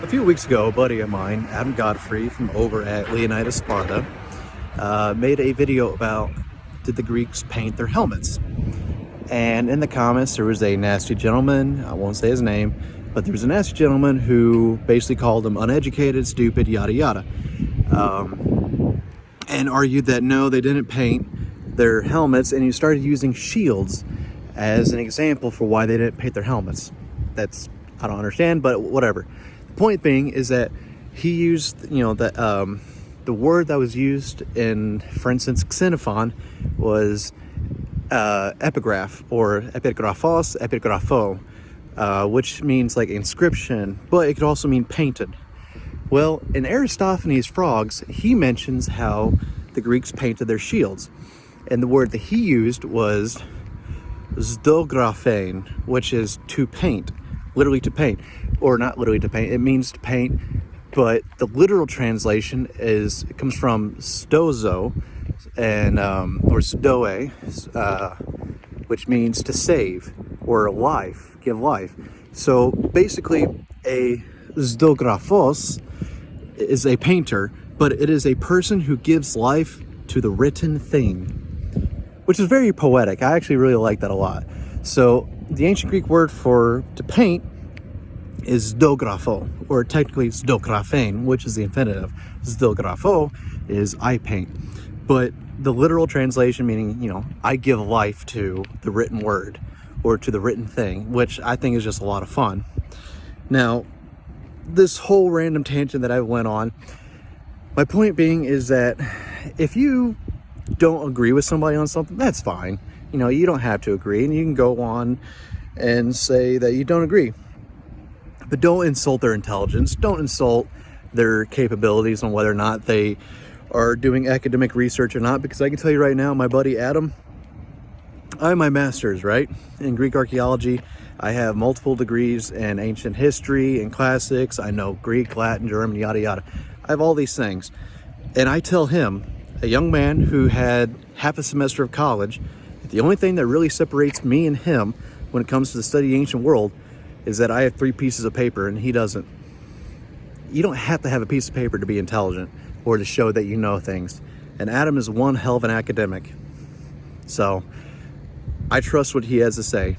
few weeks ago, a buddy of mine, Adam Godfrey from over at Leonidas Sparta, made a video about did the Greeks paint their helmets? And in the comments, there was a nasty gentleman, I won't say his name, but there was a nasty gentleman who basically called them uneducated, stupid, yada yada, and argued that no, they didn't paint their helmets, and he started using shields as an example for why they didn't paint their helmets. I don't understand, but whatever. The point being is that he used, the word that was used in, for instance, Xenophon was epigraph or epigraphos, epigrapho, which means like inscription, but it could also mean painted. Well, in Aristophanes' Frogs, he mentions how the Greeks painted their shields, and the word that he used was zdographein, which is to paint, literally to paint, or not literally to paint. It means to paint, but the literal translation it comes from stozo, and or stoe, which means to save or life, give life. So basically, a zdographos is a painter, but it is a person who gives life to the written thing, which is very poetic. I actually really like that a lot. So the ancient Greek word for to paint is zdographo, or technically zdographein, which is the infinitive. Zdographo is I paint. But the literal translation meaning, I give life to the written word or to the written thing, which I think is just a lot of fun. Now, this whole random tangent that I went on, my point being is that if you don't agree with somebody on something, that's fine. You don't have to agree, and you can go on and say that you don't agree. But don't insult their intelligence. Don't insult their capabilities on whether or not they are doing academic research or not, because I can tell you right now, my buddy Adam, I have my master's, right, in Greek archaeology. I have multiple degrees in ancient history and classics. I know Greek, Latin, German, yada yada. I have all these things. And I tell him, a young man who had half a semester of college, the only thing that really separates me and him when it comes to the study of the ancient world is that I have 3 pieces of paper and he doesn't. You don't have to have a piece of paper to be intelligent or to show that you know things. And Adam is one hell of an academic. So I trust what he has to say.